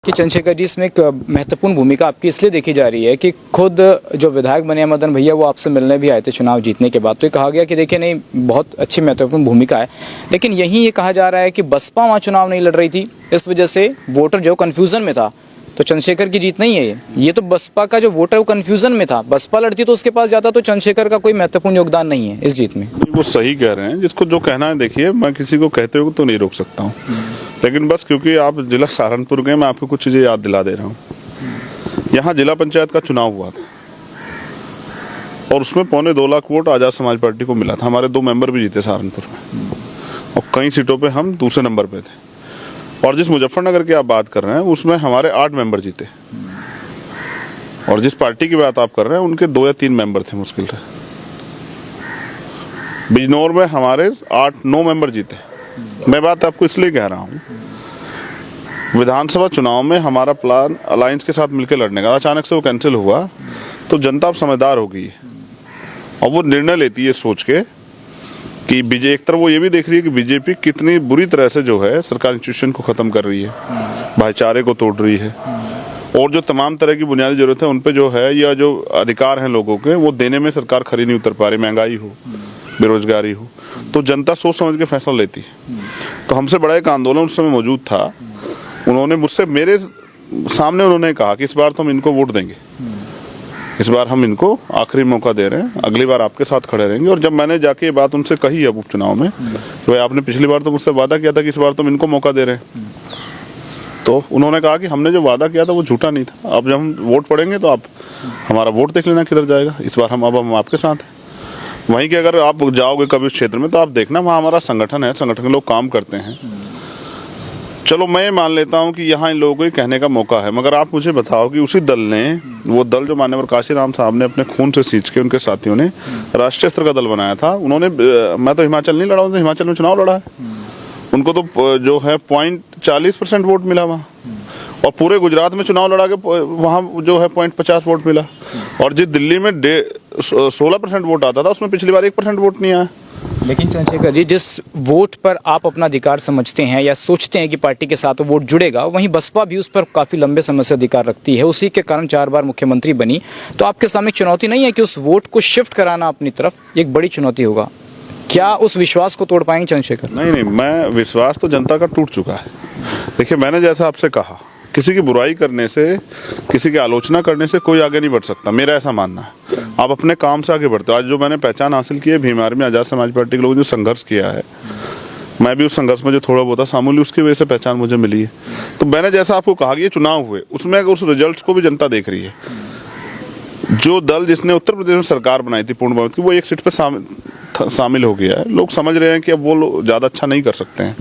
कि चंद्रशेखर जी, इसमें एक महत्वपूर्ण भूमिका आपकी इसलिए देखी जा रही है कि खुद जो विधायक बने मदन भैया वो आपसे मिलने भी आए थे चुनाव जीतने के बाद। तो ये कहा गया कि देखिए नहीं, बहुत अच्छी महत्वपूर्ण भूमिका है, लेकिन यहीं ये कहा जा रहा है कि बसपा वहाँ चुनाव नहीं लड़ रही थी, इस वजह से वोटर जो कन्फ्यूजन में था। तो चंद्रशेखर की जीत नहीं है ये तो बसपा का जो वोटर वो कन्फ्यूजन में था। बसपा लड़ती तो उसके पास जाता, तो चंद्रशेखर का कोई महत्वपूर्ण योगदान नहीं है इस जीत में। वो सही कह रहे हैं, जिसको जो कहना है। देखिए, मैं किसी को कहते हुए तो नहीं रोक सकता हूँ, लेकिन बस क्योंकि आप जिला सहारनपुर गए, मैं आपको कुछ चीजें याद दिला दे रहा हूँ। यहाँ जिला पंचायत का चुनाव हुआ था और उसमें 2.25 लाख वोट आजाद समाज पार्टी को मिला था। हमारे 2 मेंबर भी जीते सहारनपुर में और कई सीटों पे हम दूसरे नंबर पे थे। और जिस मुजफ्फरनगर की आप बात कर रहे हैं उसमें हमारे 8 मेंबर जीते, और जिस पार्टी की बात आप कर रहे हैं उनके 2 या 3 मेंबर थे मुश्किल से। बिजनौर में हमारे 8-9 मेंबर जीते। मैं बात आपको इसलिए कह रहा हूँ, विधानसभा चुनाव में हमारा प्लान अलायंस के साथ मिलकर लड़ने का, अचानक से वो कैंसिल हुआ, तो जनता अब समझदार हो गई है और वो निर्णय लेती है सोच के कि बीजेपी, एक तरफ वो ये भी देख रही है कि बीजेपी कितनी बुरी तरह से जो है सरकारी इंस्टीट्यूशन को खत्म कर रही है, भाईचारे को तोड़ रही है, और जो तमाम तरह की बुनियादी जरूरत है उन पे जो है या जो अधिकार हैं लोगों के वो देने में सरकार खरी नहीं उतर पा रही। महंगाई हो, बेरोजगारी हो, तो जनता सोच समझ के फैसला लेती है। तो हमसे बड़ा एक आंदोलन उस समय मौजूद था। उन्होंने मुझसे, मेरे सामने उन्होंने कहा कि इस बार तो हम इनको वोट देंगे, इस बार हम इनको आखिरी मौका दे रहे हैं, अगली बार आपके साथ खड़े रहेंगे। और जब मैंने जाके ये बात उनसे कही है उपचुनाव में, तो भाई आपने पिछली बार तो मुझसे वादा किया था कि इस बार तुम इनको मौका दे रहे हैं, तो उन्होंने कहा कि हमने जो वादा किया था वो झूठा नहीं था। अब जब हम वोट पड़ेंगे तो आप हमारा वोट देख लेना किधर जाएगा। इस बार हम आपके साथ हैं। वहीं के अगर आप जाओगे कभी उस क्षेत्र में तो आप देखना वहाँ हमारा संगठन है, संगठन के लोग काम करते हैं। चलो मैं मान लेता हूं कि यहाँ इन लोगों को कहने का मौका है, मगर आप मुझे बताओ कि उसी दल ने, वो दल जो मान्यवर काशीराम साहब ने अपने खून से सींच के, उनके साथियों ने राष्ट्रीय स्तर का दल बनाया था। उन्होंने, मैं तो हिमाचल नहीं लड़ा हूं, तो हिमाचल में चुनाव लड़ा है, उनको तो जो है 0.40% वोट मिला वहाँ, और पूरे गुजरात में चुनाव लड़ा के वहाँ जो है 0.50 वोट मिला। और जिस दिल्ली में 16% वोट आता था उसमें पिछली बार 1% वोट नहीं आया। लेकिन चंद्रशेखर जी, जिस वोट पर आप अपना अधिकार समझते हैं या सोचते हैं कि पार्टी के साथ वोट जुड़ेगा, वहीं बसपा भी उस पर काफी लंबे समय से अधिकार रखती है, उसी के कारण 4 बार मुख्यमंत्री बनी। तो आपके सामने चुनौती नहीं है कि उस वोट को शिफ्ट कराना अपनी तरफ एक बड़ी चुनौती होगा? क्या उस विश्वास को तोड़ पाएंगे चंद्रशेखर? नहीं, मैं, विश्वास तो जनता का टूट चुका है। देखिए, मैंने जैसा आपसे कहा, किसी की बुराई करने से, किसी की आलोचना करने से कोई आगे नहीं बढ़ सकता, मेरा ऐसा मानना है। आप अपने काम से आगे बढ़ते हो। आज जो मैंने पहचान हासिल की है भीम आर्मी, आजाद समाज पार्टी के लोगों ने जो संघर्ष किया है, मैं भी उस संघर्ष में जो थोड़ा बहुत शामिल, उसकी वजह से पहचान मुझे मिली है। तो मैंने जैसा आपको कहा कि ये चुनाव हुए, उसमें उस रिजल्ट को भी जनता देख रही है। जो दल जिसने उत्तर प्रदेश में सरकार बनाई थी पूर्ण बहुमत की, वो 1 सीट पर शामिल हो गया है। लोग समझ रहे हैं कि अब वो ज्यादा अच्छा नहीं कर सकते हैं।